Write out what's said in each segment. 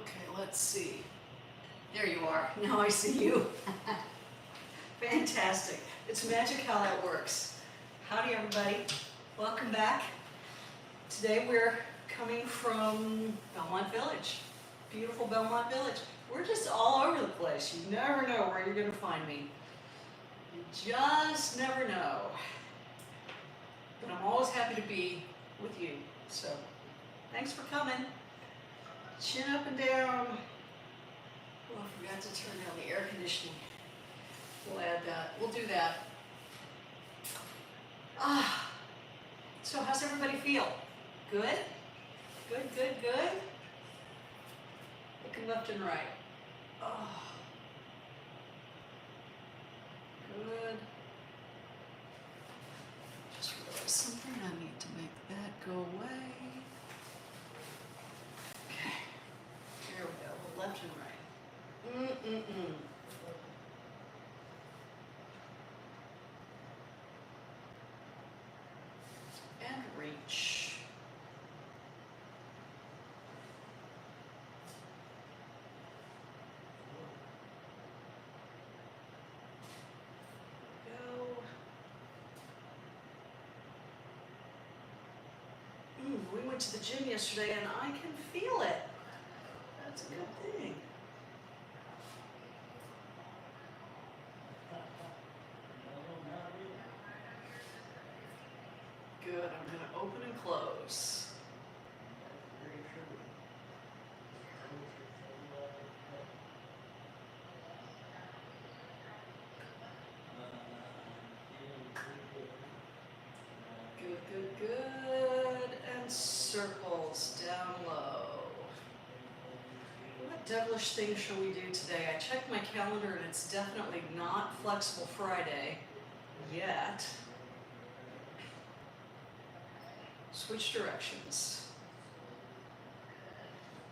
Okay, let's see. There you are. Now I see you. Fantastic. It's magic how that works. Howdy, everybody. Welcome back. Today we're coming from Belmont Village. Beautiful Belmont Village. We're just all over the place. You never know where you're going to find me. You just never know. But I'm always happy to be with you. So, thanks for coming. Chin up and down. Oh, I forgot to turn down the air conditioning. We'll add that. We'll do that. So how's everybody feel? Good? Good, good, good? Looking left and right. Oh. Good. Just realized something. I need to make that go away. Okay. There we go. Left and right. And reach. Go. We went to the gym yesterday and I can feel it. That's a good thing. Good, I'm going to open and close. Good, good, good. And circles down low. What devilish thing shall we do today? I checked my calendar and it's definitely not Flexible Friday yet. Switch directions.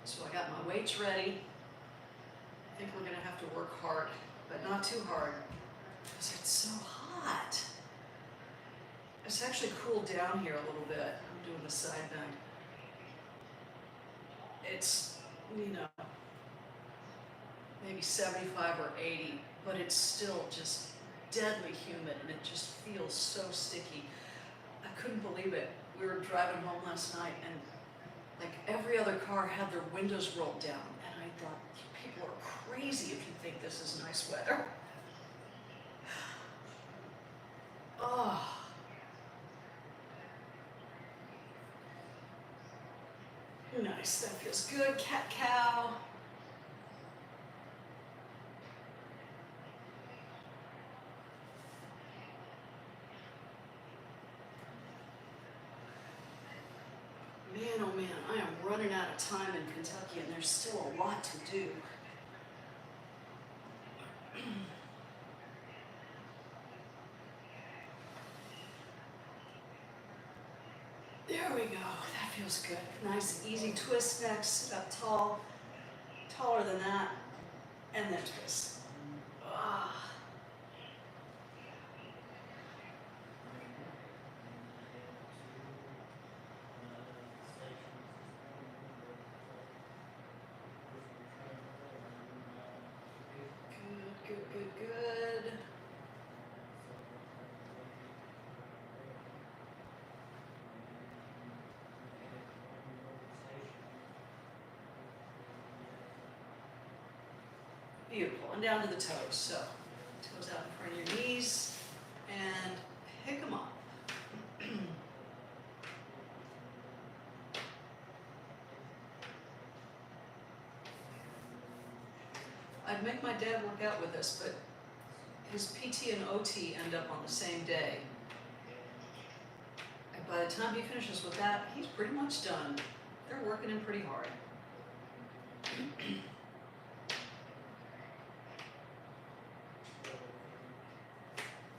So I got my weights ready. I think we're going to have to work hard, but not too hard because it's so hot. It's actually cooled down here a little bit. I'm doing the side bend. It's, maybe 75 or 80, but it's still just deadly humid and it just feels so sticky. I couldn't believe it. We were driving home last night and like every other car had their windows rolled down and I thought, people are crazy if you think this is nice weather. Oh. Nice, that feels good. Cat cow. Man, oh man, I am running out of time in Kentucky and there's still a lot to do. There we go, that feels good. Nice easy twist next, sit up tall, taller than that, and then twist. Ah. Good, good, good. Beautiful, and down to the toes. So, toes out in front of your knees, and pick them up. I'd make my dad work out with this, but his PT and OT end up on the same day. And by the time he finishes with that, he's pretty much done. They're working him pretty hard.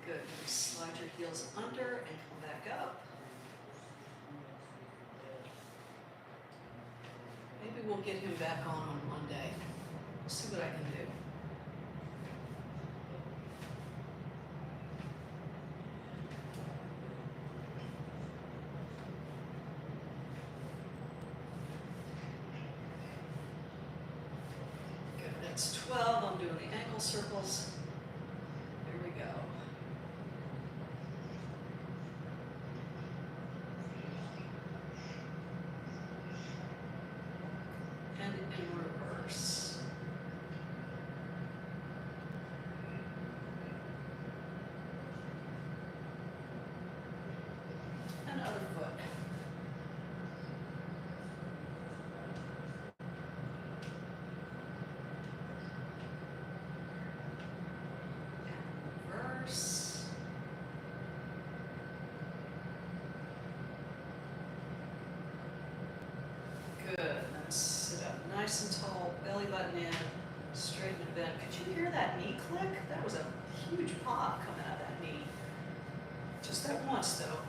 Good. Slide your heels under and come back up. Maybe we'll get him back on Monday. We'll see what I can do. 12, I'm doing the ankle circles. Here we go. And in reverse. And other foot. Reverse. Good. Then sit up nice and tall, belly button in, straighten and bend. Could you hear that knee click? That was a huge pop coming out of that knee. Just that once, though.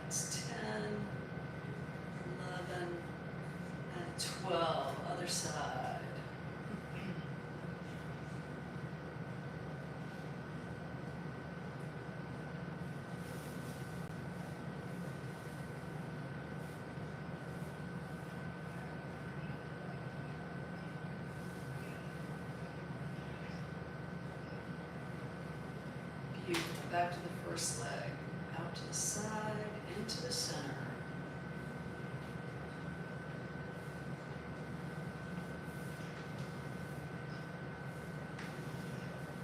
That's 10, 11, and 12. Other side. Beautiful. Back to the first leg. Out to the side, into the center.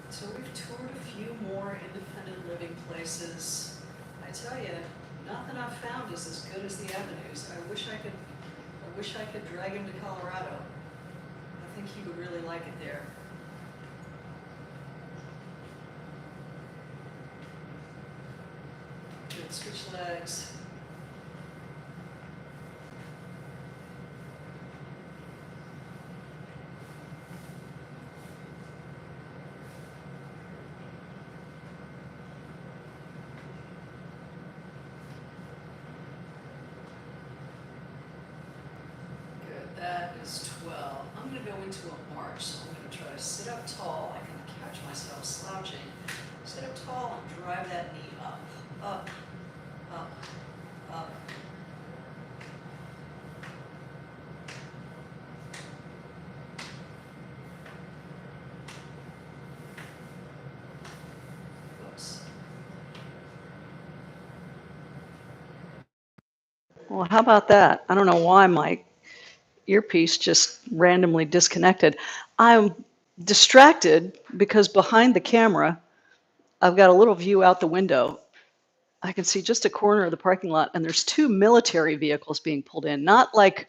So we've toured a few more independent living places. I tell you, nothing I've found is as good as the Avenues. I wish I could drag him to Colorado. I think he would really like it there. Good, switch legs. Good, that is 12. I'm going to go into a march, so I'm going to try to sit up tall. I can catch myself slouching. Sit up tall and drive that knee up, up, up, up. Whoops. Well, how about that? I don't know why my earpiece just randomly disconnected. I'm distracted because behind the camera, I've got a little view out the window. I can see just a corner of the parking lot, and there's two military vehicles being pulled in. Not like,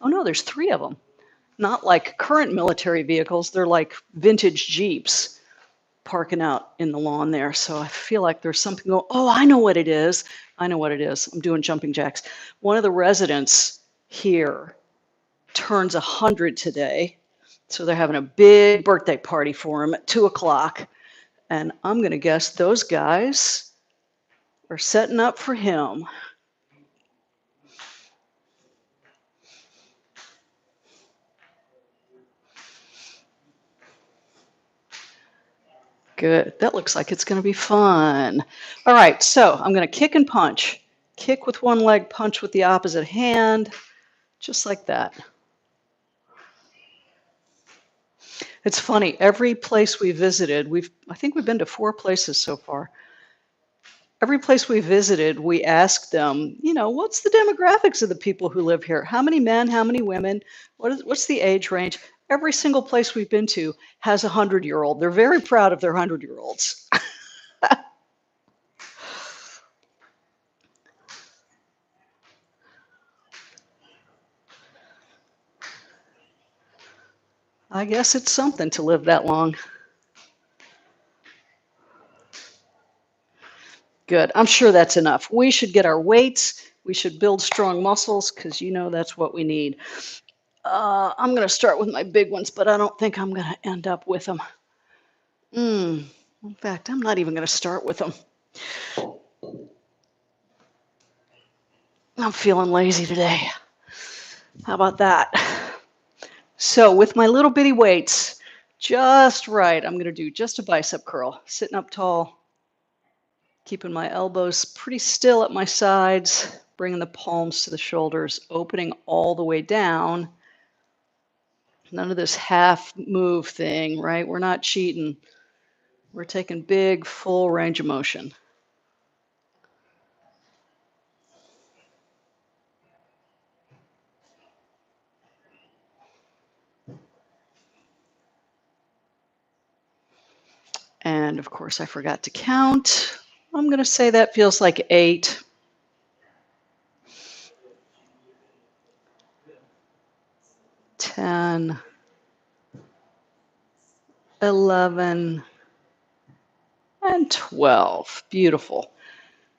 oh no, there's three of them. Not like current military vehicles. They're like vintage Jeeps parking out in the lawn there. So I feel like there's something going, oh, I know what it is. I know what it is. I'm doing jumping jacks. One of the residents here turns 100 today. So they're having a big birthday party for him at 2 o'clock. And I'm going to guess those guys are setting up for him. Good. That looks like it's going to be fun. All right, so I'm going to kick and punch. Kick with one leg, punch with the opposite hand, just like that. It's funny, every place we visited, I think we've been to 4 places so far. Every place we visited, we asked them, what's the demographics of the people who live here? How many men, how many women? What's the age range? Every single place we've been to has a 100-year-old. They're very proud of their 100-year-olds. I guess it's something to live that long. Good. I'm sure that's enough. We should get our weights. We should build strong muscles because that's what we need. I'm going to start with my big ones, but I don't think I'm going to end up with them. In fact, I'm not even going to start with them. I'm feeling lazy today. How about that? So with my little bitty weights, just right, I'm going to do just a bicep curl, sitting up tall, Keeping my elbows pretty still at my sides, bringing the palms to the shoulders, opening all the way down. None of this half move thing, right? We're not cheating. We're taking big, full range of motion. And of course, I forgot to count. I'm going to say that feels like 8. 10, 11, and 12. Beautiful.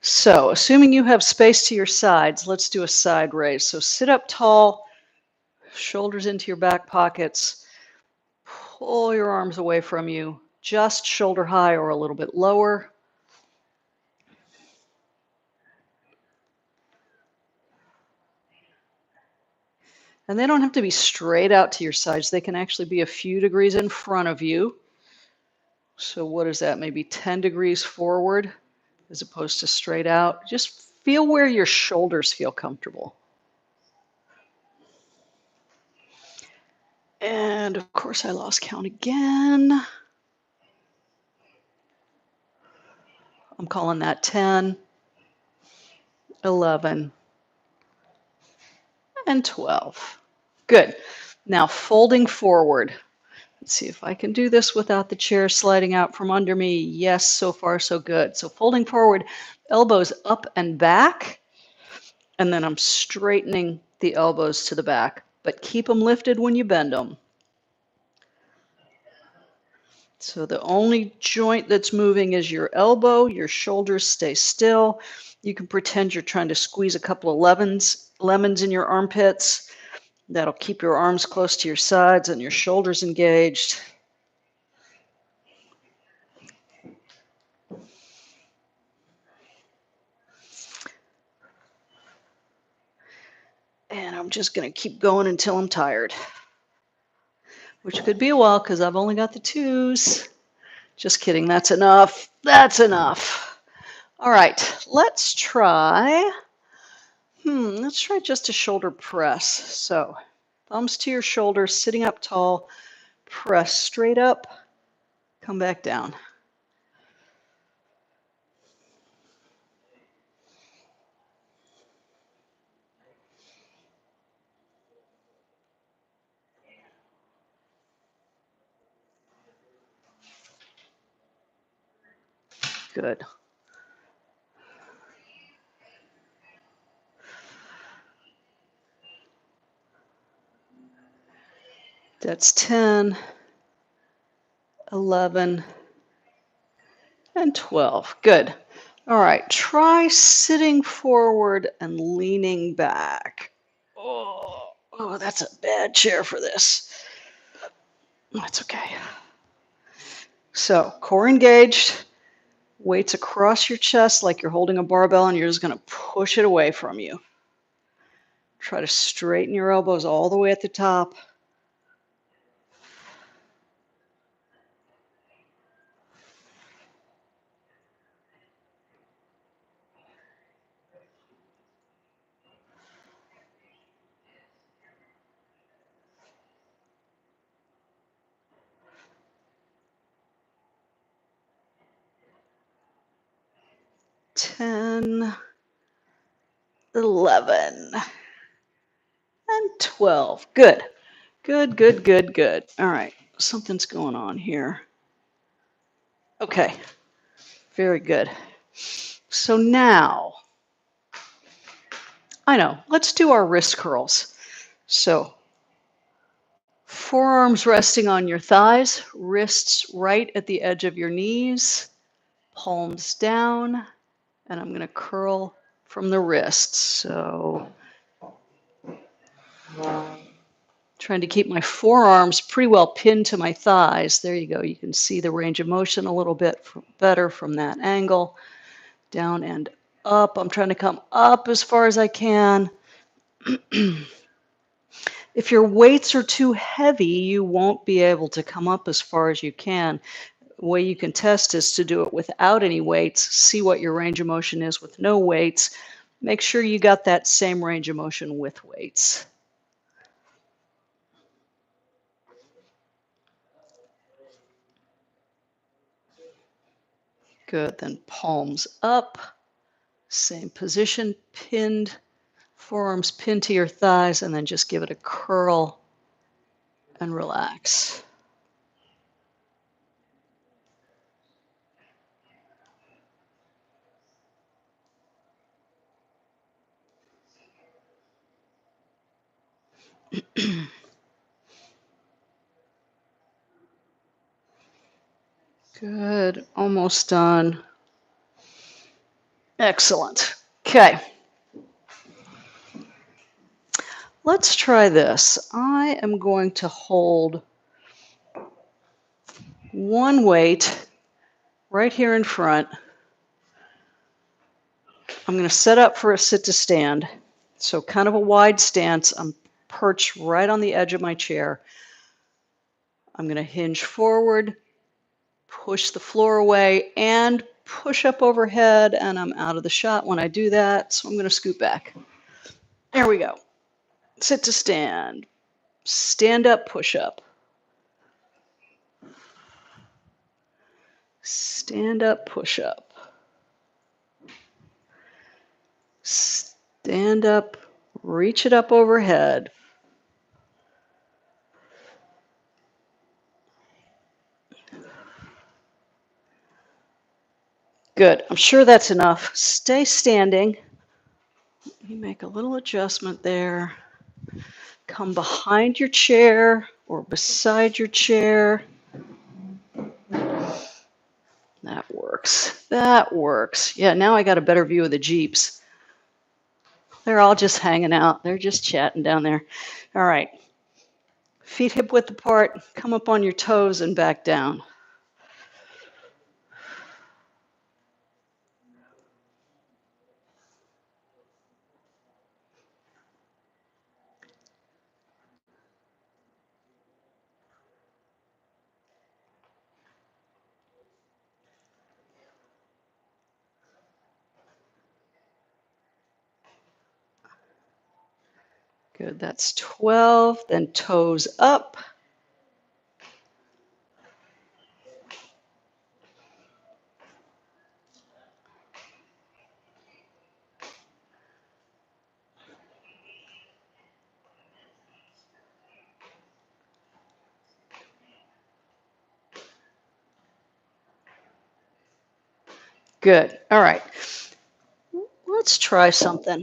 So, assuming you have space to your sides, let's do a side raise. So sit up tall, shoulders into your back pockets, pull your arms away from you, just shoulder high or a little bit lower. And they don't have to be straight out to your sides. They can actually be a few degrees in front of you. So what is that? Maybe 10 degrees forward as opposed to straight out. Just feel where your shoulders feel comfortable. And of course, I lost count again. I'm calling that 10, 11, and 12. Good. Now folding forward. Let's see if I can do this without the chair sliding out from under me. Yes, so far so good. So folding forward, elbows up and back, and then I'm straightening the elbows to the back, but keep them lifted when you bend them. So the only joint that's moving is your elbow. Your shoulders stay still. You can pretend you're trying to squeeze a couple of lemons in your armpits. That'll keep your arms close to your sides and your shoulders engaged. And I'm just going to keep going until I'm tired, which could be a while because I've only got the 2s. Just kidding. That's enough. That's enough. All right. Let's try just a shoulder press. So thumbs to your shoulders, sitting up tall, press straight up, come back down. Good. That's 10, 11, and 12. Good. All right, try sitting forward and leaning back. Oh, that's a bad chair for this. That's okay. So, core engaged, weights across your chest like you're holding a barbell and you're just going to push it away from you. Try to straighten your elbows all the way at the top. Ten, 11, and 12. Good. Good, good, good, good. All right. Something's going on here. Okay. Very good. So now, I know, let's do our wrist curls. So, forearms resting on your thighs, wrists right at the edge of your knees, palms down, and I'm going to curl from the wrists. So, trying to keep my forearms pretty well pinned to my thighs. There you go. You can see the range of motion a little bit better from that angle. Down and up. I'm trying to come up as far as I can. If your weights are too heavy, you won't be able to come up as far as you can. way you can test is to do it without any weights. See what your range of motion is with no weights. Make sure you got that same range of motion with weights. Good, then palms up, same position, pinned, forearms pinned to your thighs, and then just give it a curl and relax. Good, almost done. Excellent. Okay. Let's try this. I am going to hold one weight right here in front. I'm going to set up for a sit to stand. So kind of a wide stance. I'm perched right on the edge of my chair. I'm going to hinge forward, push the floor away, and push up overhead, and I'm out of the shot when I do that, so I'm going to scoot back. There we go. Sit to stand. Stand up, push up. Stand up, push up. Stand up, reach it up overhead. Good. I'm sure that's enough. Stay standing. Let me make a little adjustment there. Come behind your chair or beside your chair. That works. That works. Yeah, now I got a better view of the Jeeps. They're all just hanging out. They're just chatting down there. All right. Feet hip width apart. Come up on your toes and back down. Good. That's 12. Then toes up. Good. All right. Let's try something.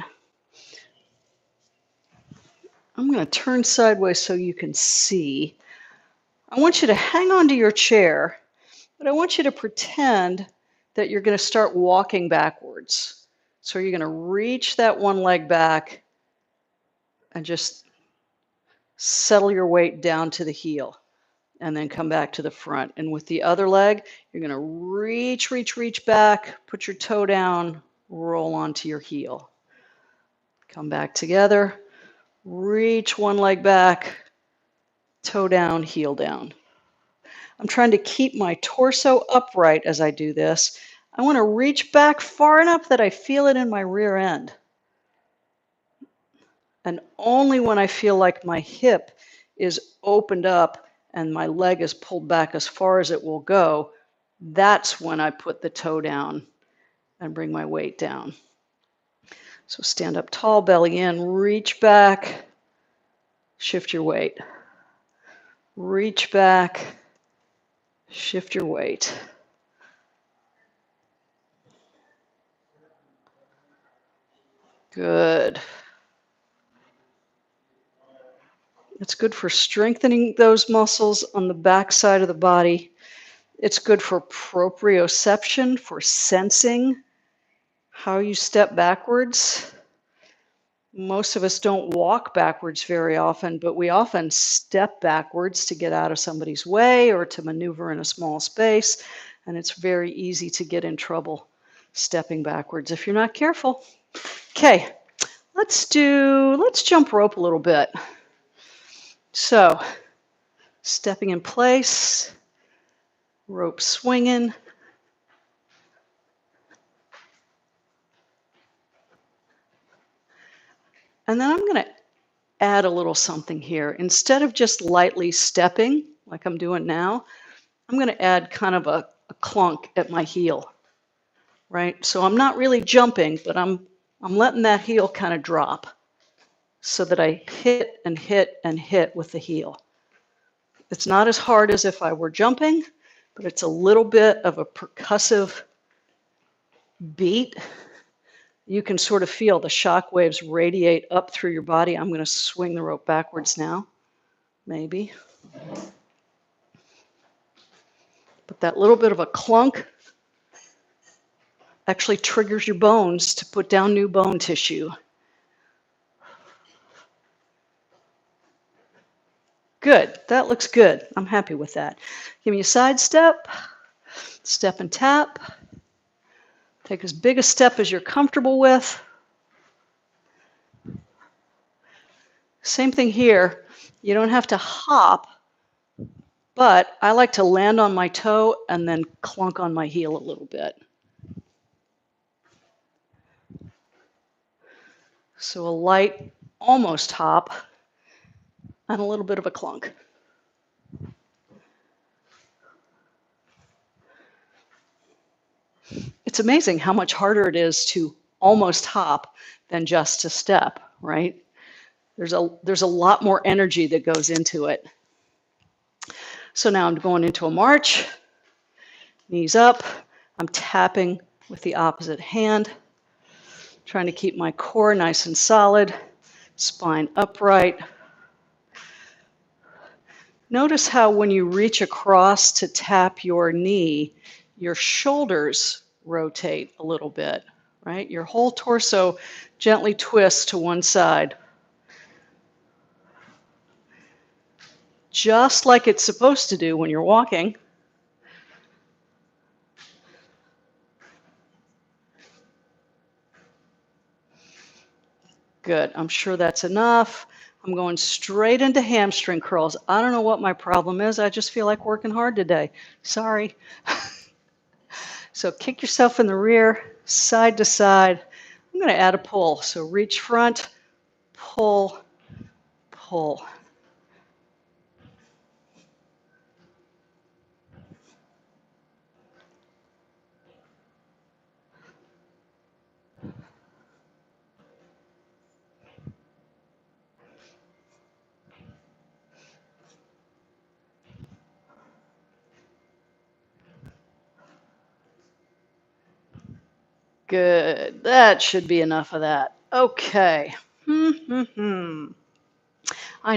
I'm going to turn sideways so you can see. I want you to hang on to your chair, but I want you to pretend that you're going to start walking backwards. So you're going to reach that one leg back and just settle your weight down to the heel and then come back to the front. And with the other leg, you're going to reach back, put your toe down, roll onto your heel. Come back together, reach one leg back, toe down, heel down. I'm trying to keep my torso upright as I do this. I want to reach back far enough that I feel it in my rear end. And only when I feel like my hip is opened up and my leg is pulled back as far as it will go, that's when I put the toe down and bring my weight down. So stand up tall, belly in, reach back, shift your weight. Reach back, shift your weight. Good. It's good for strengthening those muscles on the back side of the body. It's good for proprioception, for sensing how you step backwards. Most of us don't walk backwards very often, but we often step backwards to get out of somebody's way or to maneuver in a small space, and it's very easy to get in trouble stepping backwards if you're not careful. Okay, let's jump rope a little bit. So, stepping in place, rope swinging. And then I'm going to add a little something here. Instead of just lightly stepping, like I'm doing now, I'm going to add kind of a clunk at my heel, right? So I'm not really jumping, but I'm letting that heel kind of drop so that I hit and hit and hit with the heel. It's not as hard as if I were jumping, but it's a little bit of a percussive beat. You can sort of feel the shock waves radiate up through your body. I'm going to swing the rope backwards now, maybe. But that little bit of a clunk actually triggers your bones to put down new bone tissue. Good, that looks good. I'm happy with that. Give me a side step, step and tap. Take as big a step as you're comfortable with. Same thing here. You don't have to hop, but I like to land on my toe and then clunk on my heel a little bit. So a light, almost hop, and a little bit of a clunk. It's amazing how much harder it is to almost hop than just to step, right? There's a lot more energy that goes into it. So now I'm going into a march, knees up. I'm tapping with the opposite hand, trying to keep my core nice and solid, spine upright. Notice how when you reach across to tap your knee, your shoulders rotate a little bit, right? Your whole torso gently twists to one side. Just like it's supposed to do when you're walking. Good, I'm sure that's enough. I'm going straight into hamstring curls. I don't know what my problem is. I just feel like working hard today. Sorry. So kick yourself in the rear, side to side. I'm going to add a pull. So reach front, pull, pull. Good. That should be enough of that. Okay. I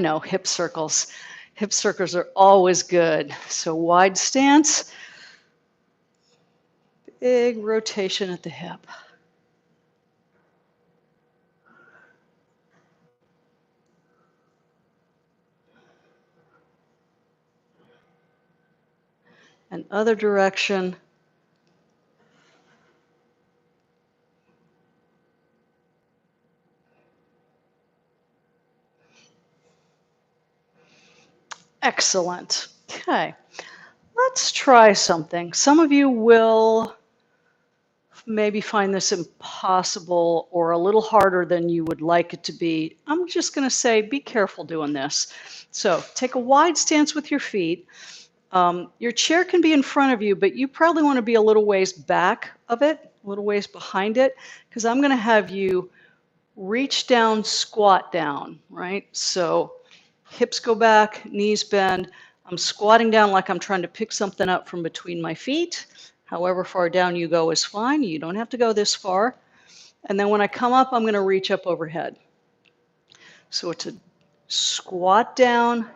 know, hip circles. Hip circles are always good. So wide stance, big rotation at the hip. And other direction. Excellent. Okay, let's try something. Some of you will maybe find this impossible or a little harder than you would like it to be. I'm just going to say be careful doing this. So take a wide stance with your feet. Your chair can be in front of you, but you probably want to be a little ways back of it, a little ways behind it, because I'm going to have you reach down, squat down, right? So hips go back, knees bend. I'm squatting down like I'm trying to pick something up from between my feet. However far down you go is fine. You don't have to go this far. And then when I come up, I'm going to reach up overhead. So it's a squat down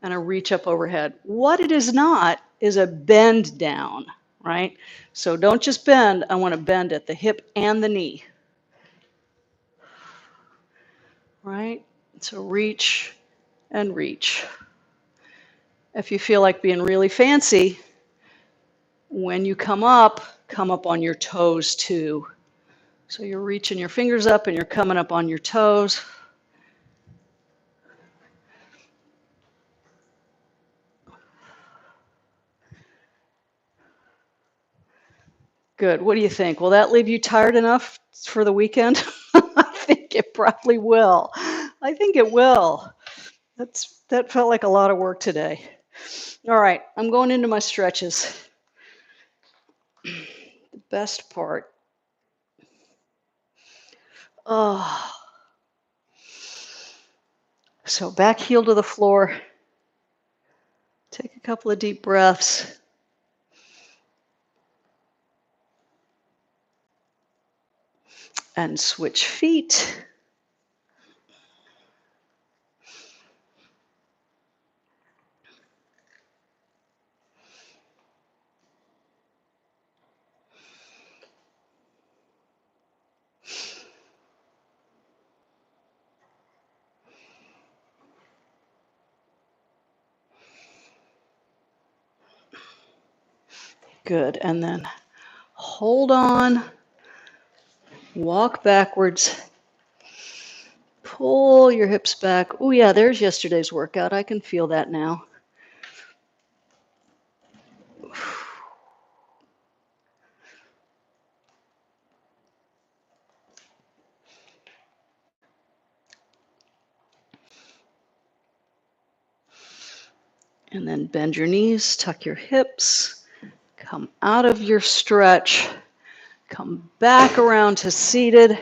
and a reach up overhead. What it is not is a bend down, right? So don't just bend. I want to bend at the hip and the knee, right? So reach and reach. If you feel like being really fancy, when you come up on your toes too. So you're reaching your fingers up and you're coming up on your toes. Good. What do you think? Will that leave you tired enough for the weekend? I think it probably will. I think it will. That felt like a lot of work today. All right, I'm going into my stretches. The best part. Oh. So back heel to the floor. Take a couple of deep breaths. And switch feet. Good. And then hold on. Walk backwards. Pull your hips back. Oh, yeah, there's yesterday's workout. I can feel that now. And then bend your knees, tuck your hips, come out of your stretch, come back around to seated.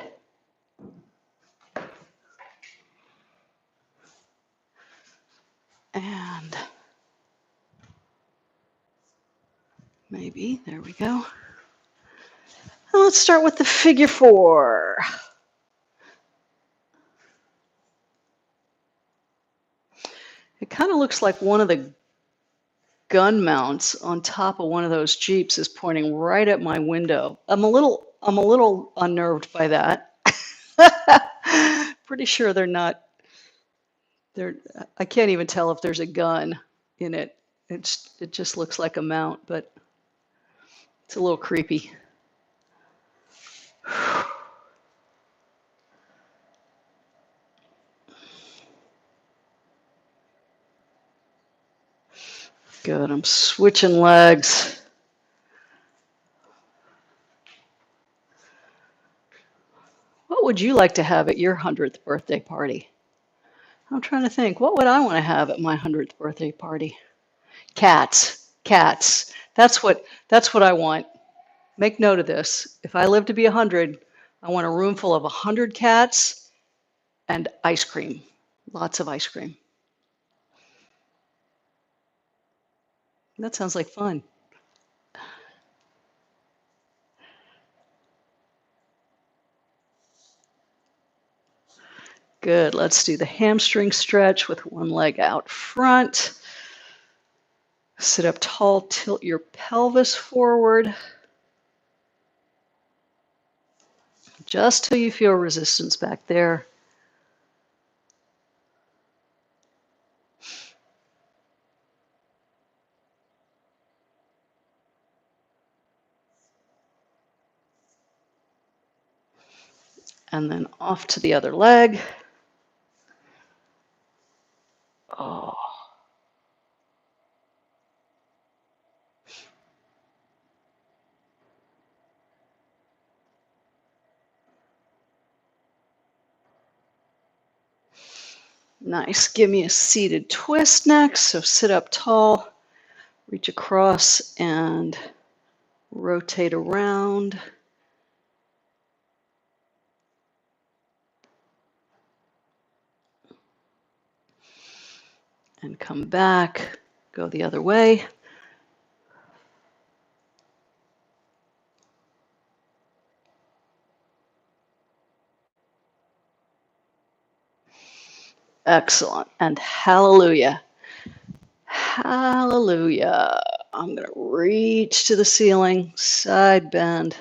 And maybe, there we go. And let's start with the figure four. It kind of looks like one of the gun mounts on top of one of those Jeeps is pointing right at my window. I'm a little unnerved by that. Pretty sure they're not. I can't even tell if there's a gun in it. It just looks like a mount, but it's a little creepy. Good. I'm switching legs. What would you like to have at your 100th birthday party? I'm trying to think. What would I want to have at my 100th birthday party? Cats. Cats. That's what I want. Make note of this. If I live to be 100, I want a room full of 100 cats and ice cream. Lots of ice cream. That sounds like fun. Good. Let's do the hamstring stretch with one leg out front. Sit up tall, tilt your pelvis forward. Just till you feel resistance back there. And then off to the other leg. Oh. Nice. Give me a seated twist next. So sit up tall, reach across and rotate around. And come back, go the other way. Excellent. And hallelujah. Hallelujah. I'm going to reach to the ceiling, side bend.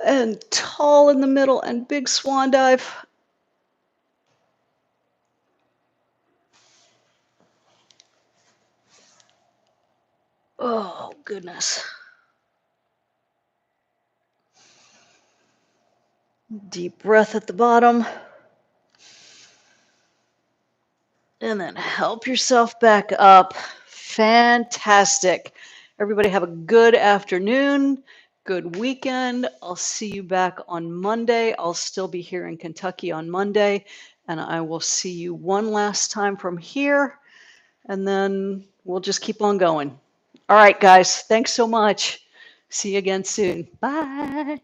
And tall in the middle and big swan dive. Oh, goodness. Deep breath at the bottom. And then help yourself back up. Fantastic. Everybody have a good afternoon, good weekend. I'll see you back on Monday. I'll still be here in Kentucky on Monday, and I will see you one last time from here, and then we'll just keep on going. All right, guys, thanks so much. See you again soon. Bye.